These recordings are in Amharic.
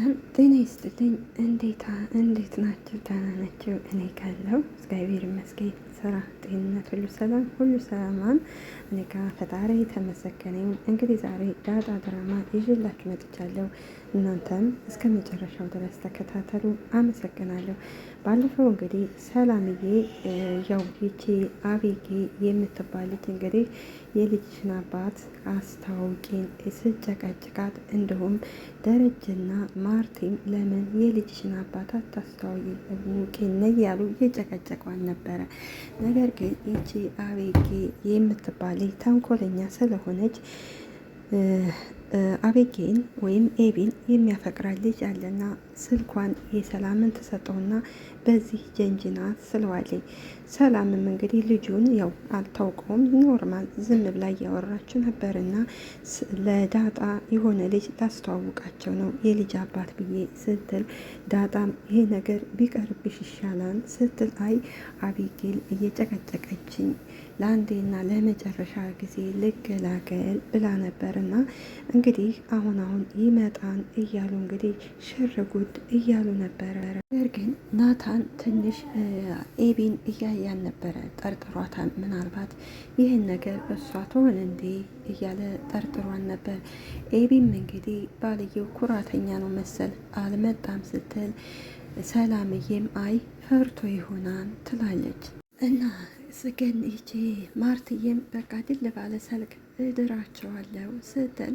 ሰላም ጤና ይስጥልኝ። እንዴት ናችሁ? ደህና ናችሁ? እኔ ካለው እግዚአብሔር ይመስገን ስራ፣ ጤንነት ሁሉ ሰላም፣ ሁሉ ሰላማን እኔ ጋር ፈጣሪ የተመሰገነ ይሁን። እንግዲህ ዛሬ ዳጣ ድራማ ይዤላችሁ መጥቻለሁ። እናንተም እስከ መጨረሻው ድረስ ተከታተሉ። አመሰግናለሁ። ባለፈው እንግዲህ ሰላምዬ ያው ይቺ አቤጌ የምትባል ልጅ እንግዲህ የልጅሽን አባት አስታውቂን ስጨቀጭቃት፣ እንዲሁም ደረጀና ማርቲን ለምን የልጅሽን አባት አታስታውቂን እያሉ እየጨቀጨቋን ነበረ። ነገር ግን ይቺ አቤጌ የምትባል ተንኮለኛ ስለሆነች አቤጌን ወይም ኤቢን የሚያፈቅራት ልጅ አለና ስልኳን የሰላምን ተሰጠውና በዚህ ጀንጅናት ስለዋለኝ። ሰላምም እንግዲህ ልጁን ያው አልታውቀውም፣ ኖርማል ዝም ብላ እያወራችው ነበርና ለዳጣ የሆነ ልጅ ላስተዋውቃቸው ነው የልጅ አባት ብዬ ስትል፣ ዳጣም ይሄ ነገር ቢቀርብሽ ይሻላል ስትል፣ አይ አቤጌል እየጨቀጨቀችኝ ለአንዴና ለመጨረሻ ጊዜ ልገላገል ብላ ነበርና እንግዲህ አሁን ይመጣን እያሉ እንግዲህ ሽርጉድ እያሉ ነበረ። ነገር ግን ናታን ትንሽ ኤቢን እያያን ነበረ፣ ጠርጥሯታል። ምናልባት ይህን ነገር እሷ ትሆን እንዴ እያለ ጠርጥሯን ነበር። ኤቢም እንግዲህ ባልየው ኩራተኛ ነው መሰል አልመጣም ስትል፣ ሰላምዬም አይ ፈርቶ ይሆናል ትላለች። እና ስገን ይቺ ማርትዬም በቃ ድል ባለ ሰልክ እድራቸዋለሁ ስትል፣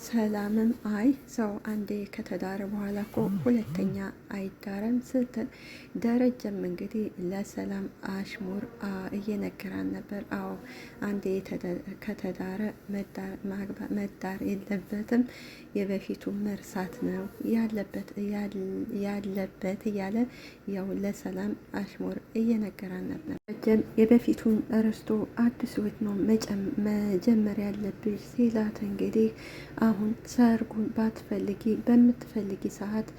ሰላምም አይ ሰው አንዴ ከተዳረ በኋላ እኮ ሁለተኛ አይዳረም ስትል፣ ደረጀም እንግዲህ ለሰላም አሽሙር እየነገራን ነበር። አዎ አንዴ ከተዳረ መዳር የለበትም፣ የበፊቱ መርሳት ነው ያለበት እያለ ያው ለሰላም አሽሙር እየነገራን ነበር። የበፊቱን ረስቶ አዲስ ህይወት ነው መጀመሪያ ያለብሽ ሲላት፣ እንግዲህ አሁን ሰርጉን ባትፈልጊ በምትፈልጊ ሰዓት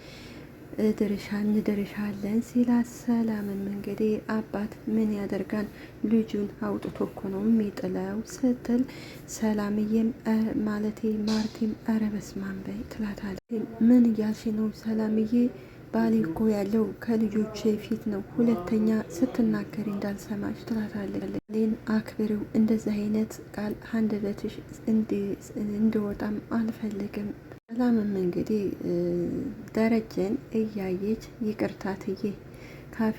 እንደርሻለን ሲላት፣ ሰላምም እንግዲህ አባት ምን ያደርጋል ልጁን አውጥቶ እኮ ነው የሚጥለው ስትል፣ ሰላምዬም ማለቴ ማርቲም ኧረ በስመ አብ በይ ትላታለች። ምን እያልሽ ነው ሰላምዬ? ባሌ እኮ ያለው ከልጆች ፊት ነው፣ ሁለተኛ ስትናገሪ እንዳልሰማች ትላታለች። ሌን አክብሪው፣ እንደዚህ አይነት ቃል አንደበትሽ እንዲወጣም አልፈልግም። ሰላምም እንግዲህ ደረጀን እያየች ይቅርታትዬ ካፌ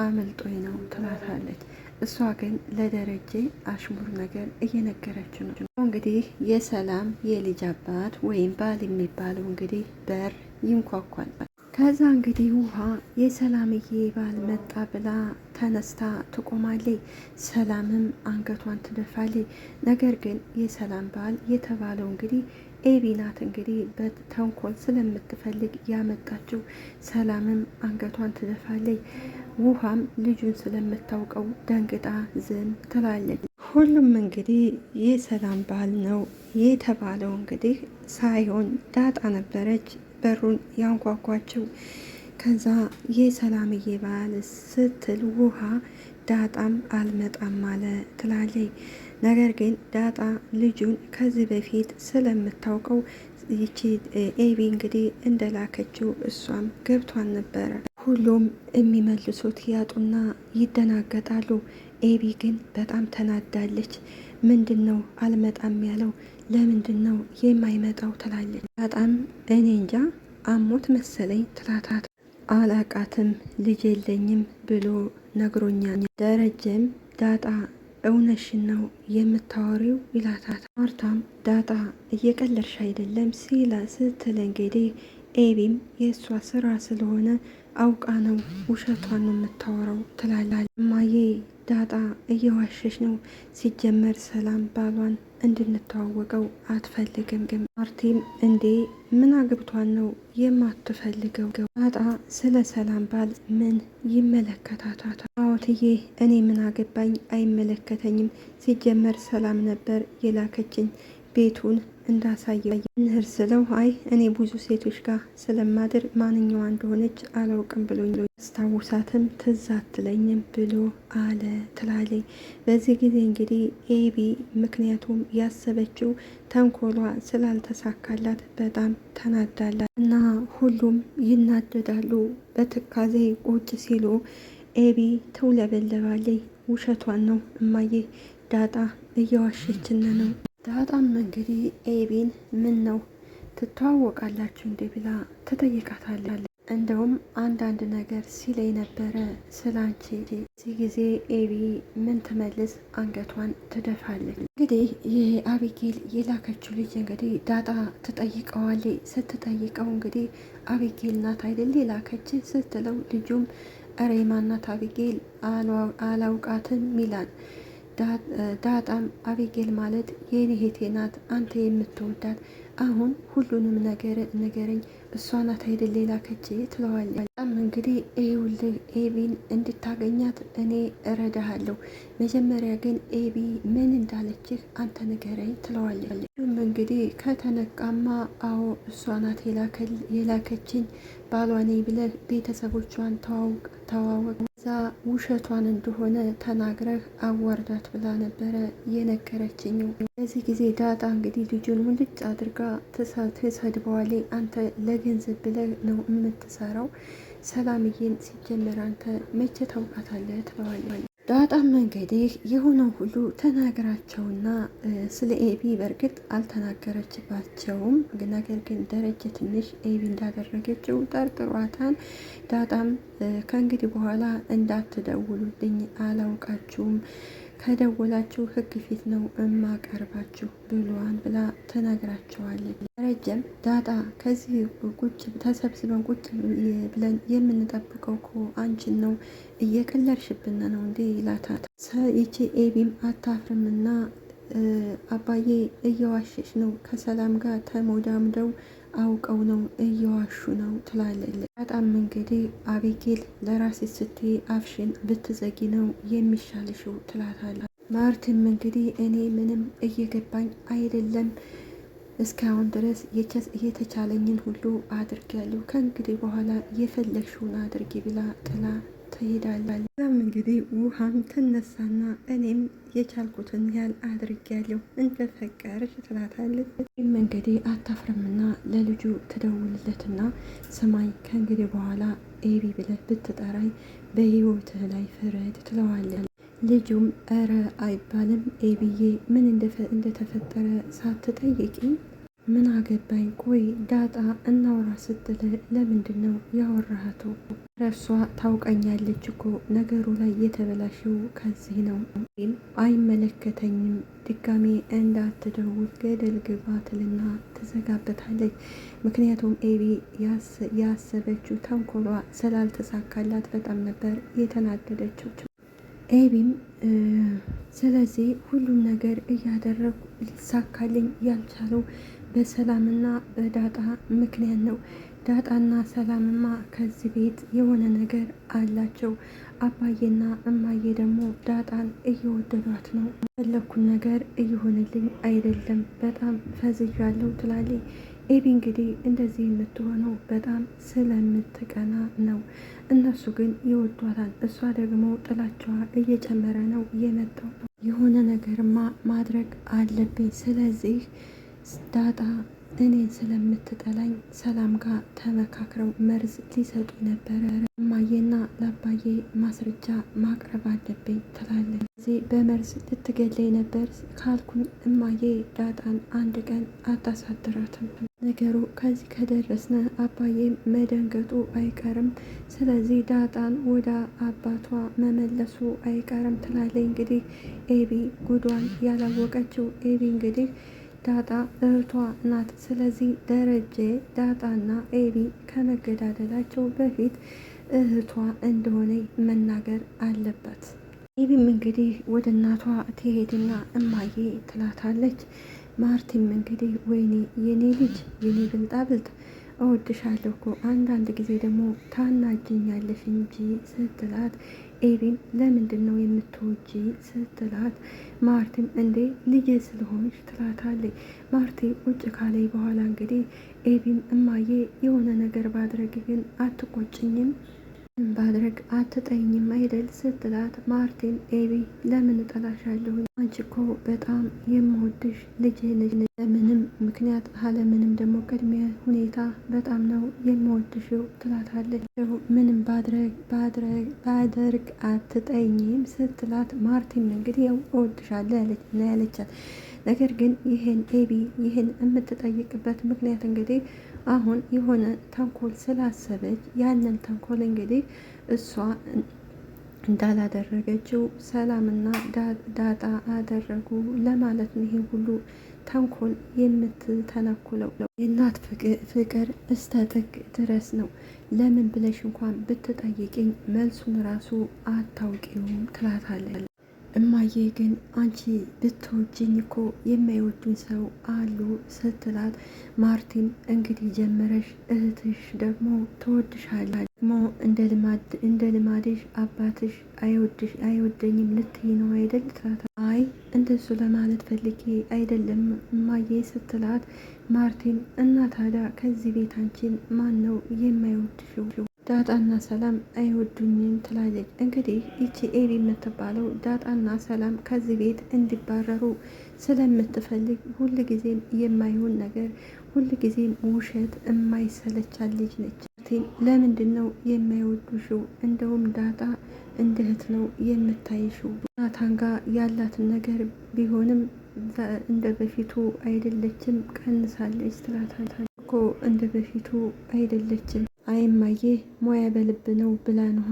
አመልጦኝ ነው ትላታለች። እሷ ግን ለደረጀ አሽሙር ነገር እየነገረች ነው። እንግዲህ የሰላም የልጅ አባት ወይም ባል የሚባለው እንግዲህ በር ይንኳኳል። ከዛ እንግዲህ ውሃ የሰላምዬ ባል መጣ ብላ ተነስታ ትቆማለች። ሰላምም አንገቷን ትደፋለች። ነገር ግን የሰላም ባል የተባለው እንግዲህ ኤቢ ናት። እንግዲህ በተንኮል ስለምትፈልግ ያመጣችው። ሰላምም አንገቷን ትደፋለች። ውሃም ልጁን ስለምታውቀው ደንግጣ ዝም ትላለች። ሁሉም እንግዲህ የሰላም ባል ነው የተባለው እንግዲህ ሳይሆን ዳጣ ነበረች በሩን ያንኳኳችው። ከዛ የሰላምዬ ባል ስትል ውሃ ዳጣም አልመጣም አለ ትላለች። ነገር ግን ዳጣ ልጁን ከዚህ በፊት ስለምታውቀው ይቺ ኤቢ እንግዲህ እንደላከችው እሷም ገብቷን ነበረ። ሁሉም የሚመልሱት ያጡና ይደናገጣሉ። ኤቢ ግን በጣም ተናዳለች። ምንድን ነው አልመጣም ያለው? ለምንድን ነው የማይመጣው? ትላለች። ዳጣም እኔ እንጃ አሞት መሰለኝ ትላታት። አላቃትም ልጅ የለኝም ብሎ ነግሮኛል። ደረጀም ዳጣ እውነሽን ነው የምታወሪው ይላታት። ማርታም ዳጣ እየቀለድሽ አይደለም ስትል እንግዲህ ኤቢም የእሷ ስራ ስለሆነ አውቃ ነው ውሸቷን ነው የምታወራው ትላላል። እማዬ ዳጣ እየዋሸች ነው፣ ሲጀመር ሰላም ባሏን እንድንተዋወቀው አትፈልግም። ግን ማርቲም እንዴ ምን አግብቷን ነው የማትፈልገው? ዳጣ ስለ ሰላም ባል ምን ይመለከታታል? አዎትዬ እኔ ምን አገባኝ? አይመለከተኝም። ሲጀመር ሰላም ነበር የላከችኝ ቤቱን እንዳሳየ እንህር ስለው አይ እኔ ብዙ ሴቶች ጋር ስለማድር ማንኛዋ እንደሆነች አላውቅም ብሎኝ አስታውሳትም ትዝ አትለኝም ብሎ አለ ትላለች። በዚህ ጊዜ እንግዲህ ኤቢ ምክንያቱም ያሰበችው ተንኮሏ ስላልተሳካላት በጣም ተናዳላት እና ሁሉም ይናደዳሉ። በትካዜ ቁጭ ሲሉ ኤቢ ትውለበለባለች። ውሸቷን ነው እማዬ ዳጣ እየዋሸችን ነው። ዳጣም እንግዲህ ኤቢን ምን ነው ትተዋወቃላችሁ እንዴ ብላ ትጠይቃታለች። እንደውም አንዳንድ ነገር ሲለኝ ነበረ ስላንቺ። እዚህ ጊዜ ኤቢ ምን ትመልስ አንገቷን ትደፋለች። እንግዲህ ይህ አቢጌል የላከችው ልጅ እንግዲህ ዳጣ ትጠይቀዋለች። ስትጠይቀው እንግዲህ አቢጌል ናት አይደል የላከች ስትለው ልጁም እረ ማናት አቢጌል አላውቃትም ይላል። ዳጣም አቢጌል ማለት የኔ እህቴ ናት አንተ የምትወዳት አሁን ሁሉንም ነገር ንገረኝ እሷ ናት አይደል የላከች ትለዋለች። በጣም እንግዲህ ይኸውልህ ኤቢን እንድታገኛት እኔ እረዳሃለሁ፣ መጀመሪያ ግን ኤቢ ምን እንዳለችህ አንተ ንገረኝ ትለዋለች። እንግዲህ ከተነቃማ አዎ እሷ ናት የላከችኝ ባሏ ነኝ ብለህ ቤተሰቦቿን ተዋወቅ፣ እዛ ውሸቷን እንደሆነ ተናግረህ አዋርዳት ብላ ነበረ የነገረችኝ። በዚህ ጊዜ ዳጣ እንግዲህ ልጁን ሙልጭ አድርጋ ትሰድበዋለች። አንተ ለገንዘብ ብለህ ነው የምትሰራው፣ ሰላምዬን ሲጀመር አንተ መቼ ታውቃታለህ ትለዋለች። ዳጣም እንግዲህ የሆነው ሁሉ ተናግራቸውና ስለ ኤቢ በእርግጥ አልተናገረችባቸውም። ነገር ግን ደረጀ ትንሽ ኤቢ እንዳደረገችው ጠርጥሯታል። ዳጣም ከእንግዲህ በኋላ እንዳትደውሉልኝ አላውቃችሁም፣ ከደወላችሁ ሕግ ፊት ነው እማቀርባችሁ ብሏን ብላ ተናግራቸዋለች። ደረጀም ዳጣ ከዚህ ቁጭ ተሰብስበን ቁጭ ብለን የምንጠብቀው እኮ አንቺን ነው፣ እየቀለድሽብን ነው እንዴ ይላታል። ይቺ ኤቢም አታፍርምና አባዬ እየዋሸሽ ነው፣ ከሰላም ጋር ተሞዳምደው አውቀው ነው እየዋሹ ነው ትላለች። በጣም እንግዲህ አቢጌል ለራሴ ስትይ አፍሽን ብትዘጊ ነው የሚሻልሽው ትላታለች። ማርትም እንግዲህ እኔ ምንም እየገባኝ አይደለም፣ እስካሁን ድረስ የተቻለኝን ሁሉ አድርጊያለሁ፣ ከእንግዲህ በኋላ የፈለግሽውን አድርጊ ብላ ጥላ ትሄዳለች። እዛም እንግዲህ ውሃም ትነሳና እኔም የቻልኩትን ያህል አድርጊያለሁ እንደፈቀርሽ ትላታለች። ይህም እንግዲህ አታፍርምና ለልጁ ትደውልለትና ስማኝ ከእንግዲህ በኋላ ኤቢ ብለህ ብትጠራኝ በህይወትህ ላይ ፍረድ ትለዋለች። ልጁም እረ አይባልም ኤቢዬ ምን እንደተፈጠረ ሳትጠይቂኝ ምን አገባኝ? ቆይ ዳጣ እናውራ ስትል ለምንድን ነው ያወራሃቱ? እርሷ ታውቀኛለች እኮ ነገሩ ላይ የተበላሸው ከዚህ ነው። አይመለከተኝም፣ ድጋሜ እንዳትደውል ገደል ግባ ትልና ትዘጋበታለች። ምክንያቱም ኤቢ ያሰበችው ተንኮሏ ስላልተሳካላት በጣም ነበር የተናደደችው። ኤቢም ስለዚህ ሁሉም ነገር እያደረጉ ሊሳካልኝ ያልቻለው በሰላምና በዳጣ ምክንያት ነው። ዳጣና ሰላምማ ከዚህ ቤት የሆነ ነገር አላቸው። አባዬና እማዬ ደግሞ ዳጣን እየወደዷት ነው። ፈለኩን ነገር እየሆነልኝ አይደለም፣ በጣም ፈዝዣለሁ ትላለች። ኤቢ እንግዲህ እንደዚህ የምትሆነው በጣም ስለምትቀና ነው። እነሱ ግን ይወዷታል። እሷ ደግሞ ጥላቸዋ እየጨመረ ነው የመጣው። የሆነ ነገርማ ማድረግ አለብኝ። ስለዚህ ዳጣ እኔን ስለምትጠላኝ ሰላም ጋር ተመካክረው መርዝ ሊሰጡ ነበረ። እማዬና ለአባዬ ማስረጃ ማቅረብ አለብኝ ትላለች። እዚህ በመርዝ ልትገለኝ ነበር ካልኩኝ እማዬ ዳጣን አንድ ቀን አታሳድራትም። ነገሩ ከዚህ ከደረስነ አባዬ መደንገጡ አይቀርም። ስለዚህ ዳጣን ወደ አባቷ መመለሱ አይቀርም ትላለች። እንግዲህ ኤቢ ጉዷን ያላወቀችው ኤቢ እንግዲህ ዳጣ እህቷ ናት። ስለዚህ ደረጀ ዳጣና ኤቢ ከመገዳደላቸው በፊት እህቷ እንደሆነ መናገር አለበት። ኤቢም እንግዲህ ወደ እናቷ ትሄድና እማዬ ትላታለች። ማርቲም እንግዲህ ወይኔ የኔ ልጅ የኔ ብልጣብልጥ እወድሻለሁ እኮ አንዳንድ ጊዜ ደግሞ ታናጅኛለሽ እንጂ ስትላት ኤቢም ለምንድን ነው የምትወጂ ስትላት ማርቲም እንዴ ልጄ ስለሆንሽ ትላታለች። ማርቲ ቁጭ ካለይ በኋላ እንግዲህ ኤቢም እማዬ የሆነ ነገር ባድረግ ግን አትቆጭኝም ባድረግ አትጠይኝም አይደል ስትላት ማርቲን ኤቢ ለምን እጠላሻለሁ? አንቺ እኮ በጣም የምወድሽ ልጄ ነሽ። ለምንም ምክንያት አለምንም ደግሞ ቅድሚያ ሁኔታ በጣም ነው የምወድሽው ትላታለች። ምንም ባደርግ አትጠይኝም ስትላት ማርቲን እንግዲህ ያው እወድሻለሁ ያለቻት ነገር ግን ይህን ኤቢ ይህን የምትጠይቅበት ምክንያት እንግዲህ አሁን የሆነ ተንኮል ስላሰበች ያንን ተንኮል እንግዲህ እሷ እንዳላደረገችው ሰላምና ዳጣ አደረጉ ለማለት ነው። ይሄ ሁሉ ተንኮል የምትተነኩለው የእናት ፍቅር እስከ ጥግ ድረስ ነው። ለምን ብለሽ እንኳን ብትጠይቅኝ መልሱን ራሱ አታውቂውም ትላታለች። እማዬ ግን አንቺ ብትወጂኝ እኮ የማይወዱኝ ሰው አሉ ስትላት ማርቲን እንግዲህ ጀመረሽ እህትሽ ደግሞ ትወድሻለች ደግሞ እንደ ልማድሽ አባትሽ አይወደኝም ልትይ ነው አይደል ትላታለች። አይ እንደሱ ለማለት ፈልጌ አይደለም እማዬ ስትላት ማርቲን እና ታዲያ ከዚህ ቤት አንቺን ማን ነው የማይወድሽው? ዳጣና ሰላም አይወዱኝም ትላለች። እንግዲህ ይቺ ኤቢ የምትባለው ዳጣና ሰላም ከዚህ ቤት እንዲባረሩ ስለምትፈልግ ሁልጊዜም የማይሆን ነገር ሁልጊዜም ውሸት የማይሰለቻት ልጅ ነች። ለምንድን ነው የማይወዱሽው? እንደውም ዳጣ እንደ እህት ነው የምታይሽው። ናታን ጋር ያላትን ነገር ቢሆንም እንደ በፊቱ አይደለችም፣ ቀንሳለች ትላታለች። እኮ እንደ በፊቱ አይደለችም አይማዬ ሞያ በልብ ነው ብላ ነዋ።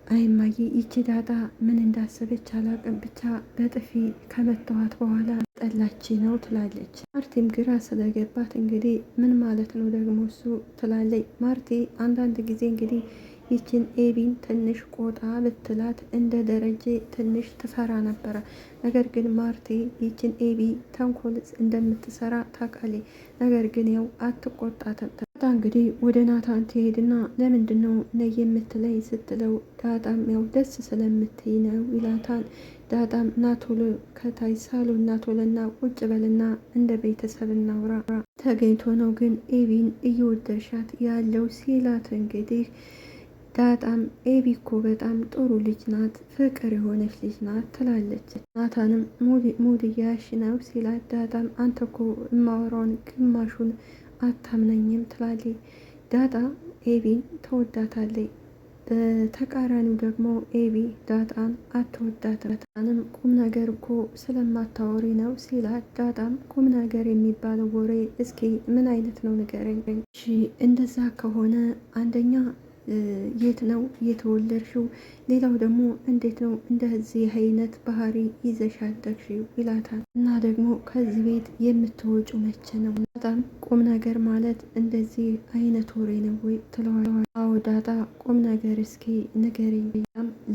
አይማዬ ይቺ ዳጣ ምን እንዳሰበች አላቅም፣ ብቻ በጥፊ ከመተዋት በኋላ ጠላች ነው ትላለች። ማርቲም ግራ ስለገባት እንግዲህ ምን ማለት ነው ደግሞ እሱ ትላለች። ማርቲ አንዳንድ ጊዜ እንግዲህ ይችን ኤቢን ትንሽ ቆጣ ብትላት እንደ ደረጀ ትንሽ ትፈራ ነበረ። ነገር ግን ማርቲ ይችን ኤቢ ተንኮል እንደምትሰራ ታውቃለች። ነገር ግን ያው አትቆጣትም። እንግዲህ ወደ ናታን ትሄድና ለምንድን ነው ነይ የምትለይ ስትለው ዳጣም ያው ደስ ስለምትይ ነው ይላታል። ዳጣም ናቶሎ ከታይ ሳሎን ናቶሎና ቁጭ በልና እንደ ቤተሰብ እናውራ ተገኝቶ ነው ግን ኤቢን እየወደድሻት ያለው ሲላት እንግዲህ ዳጣም ኤቢ እኮ በጣም ጥሩ ልጅ ናት፣ ፍቅር የሆነች ልጅ ናት ትላለች። ናታንም ሙድያሽ ነው ሲላት ዳጣም አንተ እኮ እማወራውን ግማሹን አታምነኝም ትላለች። ዳጣ ኤቢን ተወዳታለች። በተቃራኒው ደግሞ ኤቢ ዳጣን አትወዳትም። ዳጣንም ቁም ነገር እኮ ስለማታወሪ ነው ሲላት ዳጣም ቁም ነገር የሚባለው ወሬ እስኪ ምን አይነት ነው ንገረኝ። እሺ እንደዛ ከሆነ አንደኛ የት ነው የተወለድሽው? ሌላው ደግሞ እንዴት ነው እንደዚህ አይነት ባህሪ ይዘሻደግሽው ይላታል። እና ደግሞ ከዚህ ቤት የምትወጩ መቼ ነው? በጣም ቁም ነገር ማለት እንደዚህ አይነት ወሬ ነው ወይ ትለዋለች። አዎ ዳጣ ቁም ነገር እስኪ ንገሪኝ።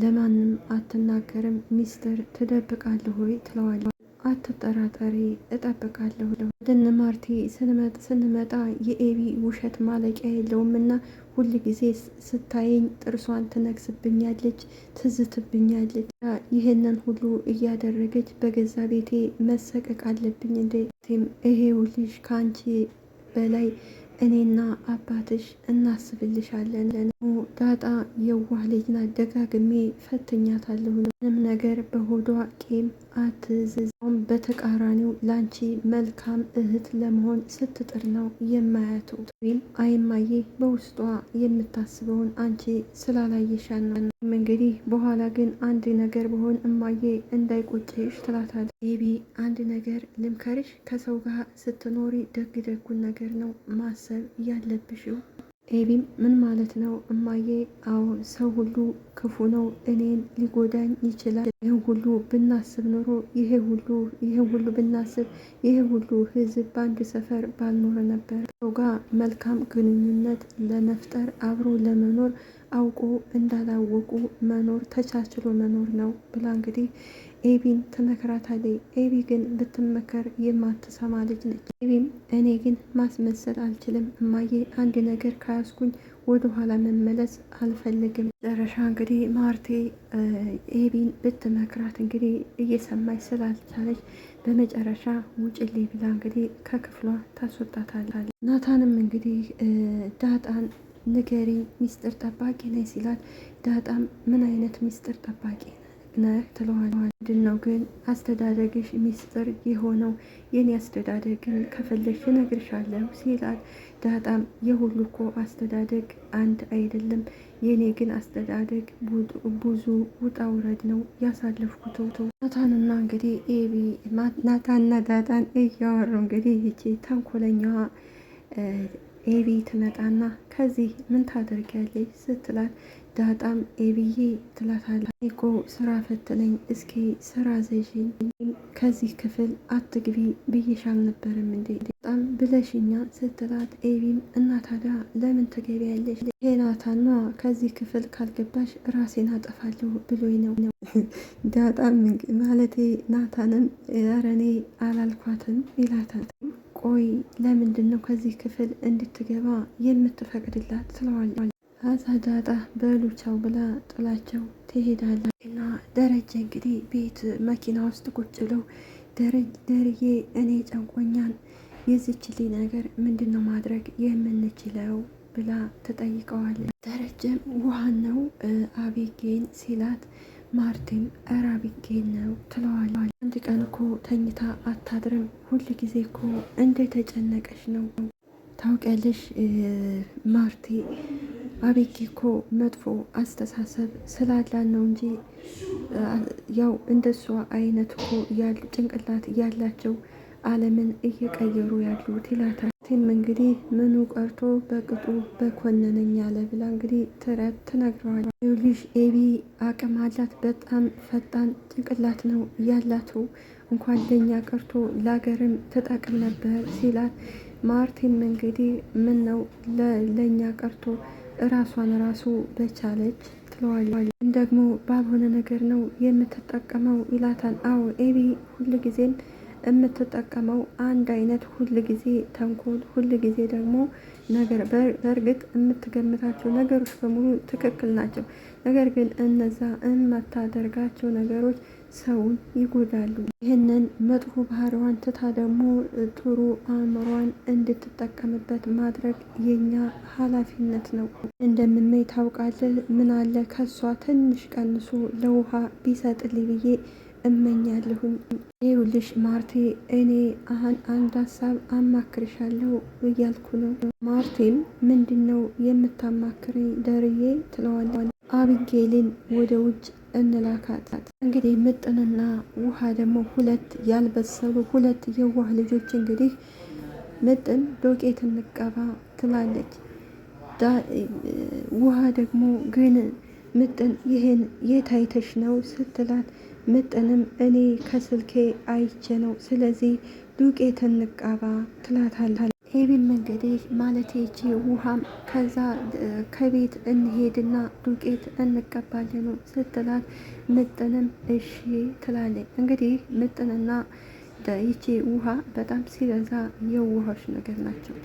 ለማንም አትናገርም ሚስጥር ትደብቃለህ ወይ ትለዋለች። አትጠራጠሪ እጠብቃለሁ። ወደነ ማርቲ ስንመጣ የኤቢ ውሸት ማለቂያ የለውም እና ሁል ጊዜ ስታየኝ ጥርሷን ትነክስብኛለች፣ ትዝትብኛለች። ይህንን ሁሉ እያደረገች በገዛ ቤቴ መሰቀቅ አለብኝ እንዴ? ይሄው ልጅ ከአንቺ በላይ እኔና አባትሽ እናስብልሻለን። ዳጣ የዋህ ልጅ ናት፣ ደጋግሜ ፈትኛታለሁ። ምንም ነገር በሆዷ ቂም አትዝዛም። በተቃራኒው ላንቺ መልካም እህት ለመሆን ስትጥር ነው የማያቱ። ወይም አይማዬ በውስጧ የምታስበውን አንቺ ስላላየሻን ነው። እንግዲህ በኋላ ግን አንድ ነገር በሆን እማዬ እንዳይቆጭሽ ትላታለች። ኤቢ አንድ ነገር ልምከርሽ፣ ከሰው ጋር ስትኖሪ ደግ ደጉን ነገር ነው ማሰብ ያለብሽው። ኤቢም ምን ማለት ነው እማዬ? አዎ ሰው ሁሉ ክፉ ነው፣ እኔን ሊጎዳኝ ይችላል። ይህ ሁሉ ብናስብ ኖሮ ይሄ ሁሉ ብናስብ ይሄ ሁሉ ህዝብ በአንድ ሰፈር ባልኖረ ነበር። ሰው ጋር መልካም ግንኙነት ለመፍጠር አብሮ ለመኖር አውቆ እንዳላወቁ መኖር ተቻችሎ መኖር ነው ብላ እንግዲህ ኤቢን ትመክራታለች። ኤቢ ግን ብትመከር የማትሰማ ልጅ ነች። ኤቢም እኔ ግን ማስመሰል አልችልም እማዬ፣ አንድ ነገር ከያዝኩኝ ወደ ኋላ መመለስ አልፈልግም። መጨረሻ እንግዲህ ማርቴ ኤቢን ብትመክራት እንግዲህ እየሰማች ስላልቻለች በመጨረሻ ውጭልኝ ብላ እንግዲህ ከክፍሏ ታስወጣታለች። ናታንም እንግዲህ ዳጣን ንገሪ ሚስጥር ጠባቂ ነኝ ሲላት፣ ዳጣም ምን አይነት ሚስጥር ጠባቂ ነህ ትለዋለች። ምንድን ነው ግን አስተዳደግሽ ሚስጥር የሆነው? የኔ አስተዳደግን ከፈለግሽ እነግርሻለሁ ሲላት፣ ዳጣም የሁሉ እኮ አስተዳደግ አንድ አይደለም፣ የኔ ግን አስተዳደግ ብዙ ውጣ ውረድ ነው ያሳለፍኩት። ናታንና እንግዲህ ኤቢ ናታንና ዳጣን እያወሩ እንግዲህ ይቺ ተንኮለኛዋ ኤቢ ትመጣና ከዚህ ምን ታደርጊያለሽ ስትላት፣ ዳጣም ኤቢዬ ትላታለች፣ እኮ ስራ ፈትነኝ፣ እስኪ ስራ ዘዥኝ፣ ከዚህ ክፍል አትግቢ ብዬሽ አልነበረም እንዴ? በጣም ብለሽኛ ስትላት፣ ኤቢም እና ታዲያ ለምን ትገቢያለሽ? ናታኗ ከዚህ ክፍል ካልገባሽ ራሴን አጠፋለሁ ብሎኝ ነው። ዳጣም ማለቴ ናታንም ኧረ እኔ አላልኳትም ይላታል። ቆይ ለምንድን ነው ከዚህ ክፍል እንድትገባ የምትፈቅድላት? ትለዋለች። አዛ ዳጣ በሉቻው ብላ ጥላቸው ትሄዳለች። እና ደረጀ እንግዲህ ቤት መኪና ውስጥ ቁጭ ብለው ደርዬ እኔ ጨንቆኛን የዝችልኝ ነገር ምንድን ነው ማድረግ የምንችለው ብላ ትጠይቀዋለች። ደረጀም ውሃን ነው አቤጌን ሲላት፣ ማርቲም እረ አቤጌን ነው ትለዋለች። አንድ ቀን እኮ ተኝታ አታድርም፣ ሁል ጊዜ እኮ እንደተጨነቀች ነው። ታውቂያለሽ ማርቲ፣ አቤጌ እኮ መጥፎ አስተሳሰብ ስላላት ነው እንጂ ያው እንደሷ አይነት እኮ ጭንቅላት ያላቸው ዓለምን እየቀየሩ ያሉት ይላታል። ቲም እንግዲህ ምኑ ቀርቶ በቅጡ በኮነነኝ አለ ብላ እንግዲህ ትረት ትነግረዋል። ልጅ ኤቢ አቅም አላት፣ በጣም ፈጣን ጭንቅላት ነው ያላቱ፣ እንኳን ለኛ ቀርቶ ለሀገርም ትጠቅም ነበር ሲላት፣ ማርቲን እንግዲህ ምን ነው ለኛ ቀርቶ ራሷን ራሱ በቻለች ትለዋለች። ደግሞ ባልሆነ ነገር ነው የምትጠቀመው ይላታል። አዎ ኤቢ ሁልጊዜም የምትጠቀመው አንድ አይነት ሁል ጊዜ ተንኮል፣ ሁል ጊዜ ደግሞ ነገር በእርግጥ የምትገምታቸው ነገሮች በሙሉ ትክክል ናቸው። ነገር ግን እነዛ የማታደርጋቸው ነገሮች ሰውን ይጎዳሉ። ይህንን መጥፎ ባህሪዋን ትታ ደግሞ ጥሩ አእምሯን እንድትጠቀምበት ማድረግ የኛ ኃላፊነት ነው። እንደምመኝ ታውቃለህ፣ ምን አለ ከሷ ትንሽ ቀንሶ ለውሃ ቢሰጥልኝ ብዬ እመኛለሁኝ። ይኸውልሽ ማርቴ፣ እኔ አንድ ሀሳብ አማክርሻለሁ እያልኩ ነው። ማርቴም ምንድን ነው የምታማክረኝ ደርዬ ትለዋለች። አቢጌልን ወደ ውጭ እንላካት። እንግዲህ ምጥንና ውሃ ደግሞ ሁለት ያልበሰሉ ሁለት የዋህ ልጆች እንግዲህ ምጥን ዶቄት እንቀባ ትላለች። ውሃ ደግሞ ግን ምጥን ይህን የት አይተሽ ነው ስትላት፣ ምጥንም እኔ ከስልኬ አይቼ ነው፣ ስለዚህ ዱቄት እንቀባ ትላታለች። ኤቢም እንግዲህ ማለት ይቺ ውሃም ከዛ ከቤት እንሄድና ዱቄት እንቀባለን ስትላት፣ ምጥንም እሺ ትላለች። እንግዲህ ምጥንና ይቺ ውሃ በጣም ሲበዛ የውሃዎች ነገር ናቸው።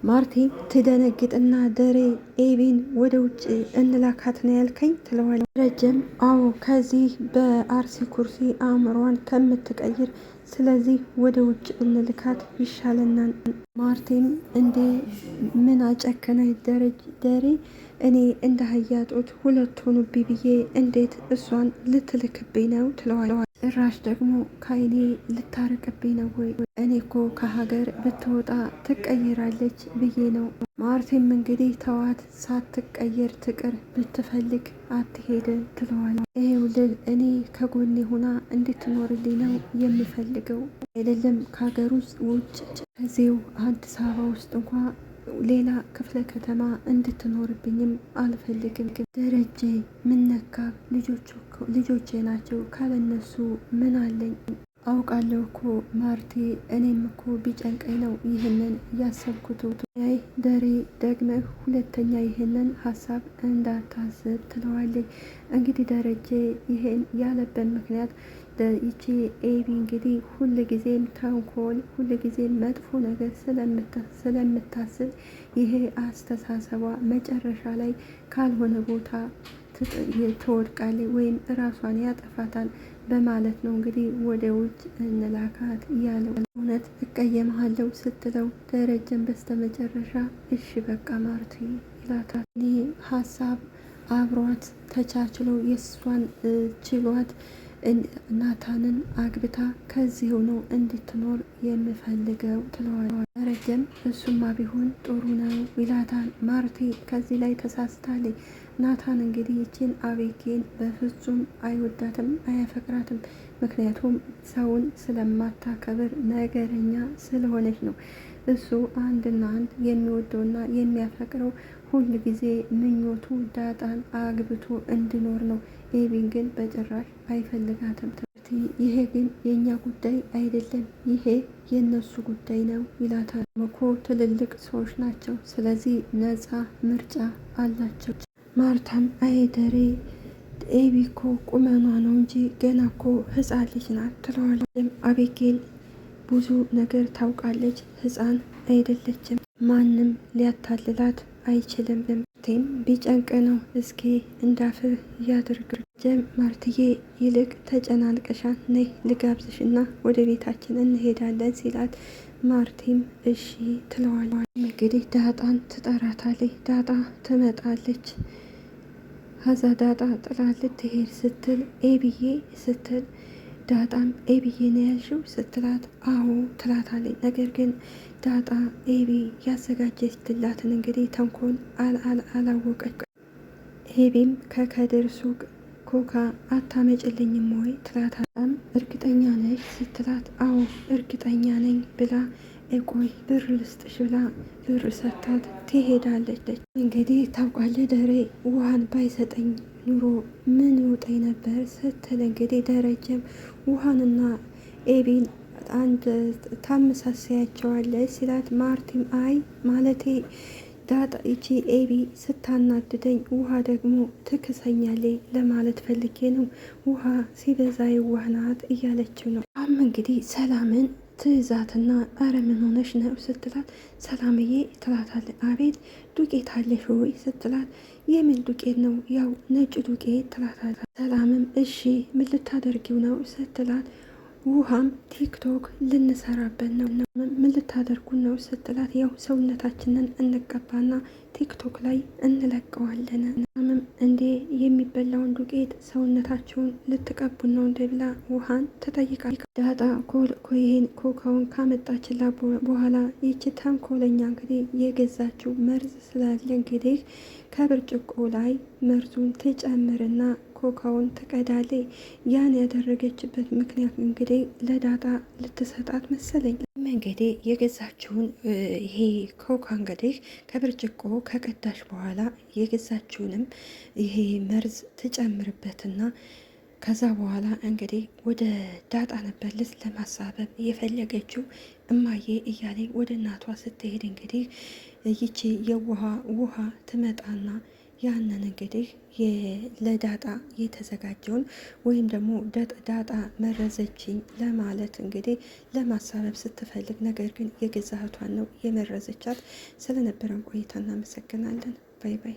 ማርቲ ትደነግጥና ደሬ ኤቢን ወደ ውጭ እንላካት ነው ያልከኝ ትለዋለች። ረጀም አዎ ከዚህ በአርሲ ኩርሲ አእምሯን ከምትቀይር ስለዚህ ወደ ውጭ እንልካት ይሻለናል። ማርቲም እንዴ ምን አጨከነ ደሬ፣ እኔ እንደ ሀያጦት ሁለት ሆኑብኝ ብዬ እንዴት እሷን ልትልክብኝ ነው ትለዋለች። ጭራሽ ደግሞ ከአይኔ ልታርቅብኝ ነው ወይ? እኔ እኮ ከሀገር ብትወጣ ትቀይራለች ብዬ ነው። ማርቲም እንግዲህ ተዋት፣ ሳትቀየር ትቅር፣ ብትፈልግ አትሄድ ትለዋለች። ይኸውልህ እኔ ከጎኔ ሆና እንድትኖርልኝ ነው የምፈልገው፣ አይደለም ከሀገር ውጭ ከዚው አዲስ አበባ ውስጥ እንኳ ሌላ ክፍለ ከተማ እንድትኖርብኝም አልፈልግም። ደረጀ ምነካ? ልጆቼ ናቸው፣ ካለነሱ ምን አለኝ? አውቃለሁ እኮ ማርቴ፣ እኔም እኮ ቢጨንቀኝ ነው ይህንን ያሰብኩት። አይ ደሬ፣ ደግመህ ሁለተኛ ይህንን ሀሳብ እንዳታስብ ትለዋለች። እንግዲህ ደረጀ ይህን ያለበት ምክንያት ይቺ ኤቢ እንግዲህ ሁል ጊዜም ተንኮል፣ ሁል ጊዜም መጥፎ ነገር ስለምታስብ ይሄ አስተሳሰቧ መጨረሻ ላይ ካልሆነ ቦታ ትወድቃለች ወይም እራሷን ያጠፋታል በማለት ነው እንግዲህ ወደ ውጭ እንላካት እያለው እውነት እቀየምሃለሁ ስትለው ደረጀን በስተመጨረሻ እሺ በቃ ማርቲ ይላታል። ይህ ሀሳብ አብሯት ተቻችለው የእሷን ችሏት ናታንን አግብታ ከዚህ ነው እንድትኖር የምፈልገው ትለዋለች። ደረጀም እሱማ ቢሆን ጥሩ ነው ይላታል። ማርቲ ከዚህ ላይ ተሳስታለች። ናታን እንግዲህ ይችን አቤጌን በፍጹም አይወዳትም፣ አያፈቅራትም። ምክንያቱም ሰውን ስለማታከብር ነገረኛ ስለሆነች ነው። እሱ አንድና አንድ የሚወደውና የሚያፈቅረው ሁል ጊዜ ምኞቱ ዳጣን አግብቶ እንዲኖር ነው። ኤቢን ግን በጭራሽ አይፈልጋትም። ይሄ ግን የእኛ ጉዳይ አይደለም፣ ይሄ የእነሱ ጉዳይ ነው ይላታል። እኮ ትልልቅ ሰዎች ናቸው፣ ስለዚህ ነፃ ምርጫ አላቸው። ማርታም አይደሬ ኤቢ እኮ ቁመኗ ነው እንጂ ገና እኮ ህፃን ልጅ ናት ትለዋለች። አቤጌል ብዙ ነገር ታውቃለች፣ ህፃን አይደለችም፣ ማንም ሊያታልላት አይችልም። ቴም ቢጨንቅ ነው እስኪ እንዳፍህ ያድርግ። ጀም ማርትዬ ይልቅ ተጨናንቀሻል፣ ነይ ልጋብዝሽና ወደ ቤታችን እንሄዳለን ሲላት ማርቲም እሺ ትለዋለች። እንግዲህ ዳጣን ትጠራታለች። ዳጣ ትመጣለች። ሀዛ ዳጣ ጥላልት ትሄድ ስትል ኤብዬ ስትል ዳጣም ኤቢዬ ነው ያልሽው ስትላት አዎ ትላታለች። ነገር ግን ዳጣ ኤቢ ያዘጋጀችላትን እንግዲህ ተንኮል አላወቀች። ኤቢም ከከድር ሱቅ ኮካ አታመጭልኝም ወይ ትላታም እርግጠኛ ነሽ ስትላት አዎ እርግጠኛ ነኝ ብላ ቆይ ብር ልስጥሽ ብላ ብር ሰታት ትሄዳለች። እንግዲህ ታውቃለህ ደሬ ውሃን ባይሰጠኝ ኑሮ ምን ይውጠኝ ነበር ስትል እንግዲህ ደረጀም ውሃንና ኤቢን አንድ ታመሳሳያቸዋለች ሲላት ማርቲም አይ ማለቴ ዳጣ ይቺ ኤቢ ስታናድደኝ ውሃ ደግሞ ትክሰኛለች ለማለት ፈልጌ ነው፣ ውሃ ሲበዛ የዋህ ናት እያለችው ነው። እንግዲህ ሰላምን ትይዛትና አረ ምን ሆነሽ ነው ስትላት ሰላምዬ ትላታለች። አቤት ዱቄት አለሽ ወይ ስትላት የምን ዱቄት ነው? ያው ነጭ ዱቄት ትላታለች። ሰላምም እሺ ምን ልታደርጊው ነው ስትላት ውሃም ቲክቶክ ልንሰራበት ነው። ምን ልታደርጉ ነው ስትላት ያው ሰውነታችንን እንቀባና ቲክቶክ ላይ እንለቀዋለን። ምንም እንዴ የሚበላውን ዱቄት ሰውነታቸውን ልትቀቡን ነው እንደ ብላ ውሃን ትጠይቃለች። ዳጣ ይሄን ኮካውን ካመጣችላ በኋላ ይቺ ተንኮለኛ እንግዲህ የገዛችው መርዝ ስላለ እንግዲህ ከብርጭቆ ላይ መርዙን ትጨምርና ኮካውን ትቀዳለች። ያን ያደረገችበት ምክንያት እንግዲህ ለዳጣ ልትሰጣት መሰለኝ። እንግዲህ የገዛችውን ይሄ ኮካ እንግዲህ ከብርጭቆ ከቀዳሽ በኋላ የገዛችውንም ይሄ መርዝ ትጨምርበትና ከዛ በኋላ እንግዲህ ወደ ዳጣ ነበር ለማሳበብ የፈለገችው። እማዬ እያለ ወደ እናቷ ስትሄድ እንግዲህ ይቺ ውሃ ትመጣና ያንን እንግዲህ ለዳጣ የተዘጋጀውን ወይም ደግሞ ዳጣ መረዘችኝ ለማለት እንግዲህ ለማሳበብ ስትፈልግ፣ ነገር ግን የገዛ እህቷን ነው የመረዘቻት። ስለነበረን ቆይታ እናመሰግናለን። ባይ ባይ።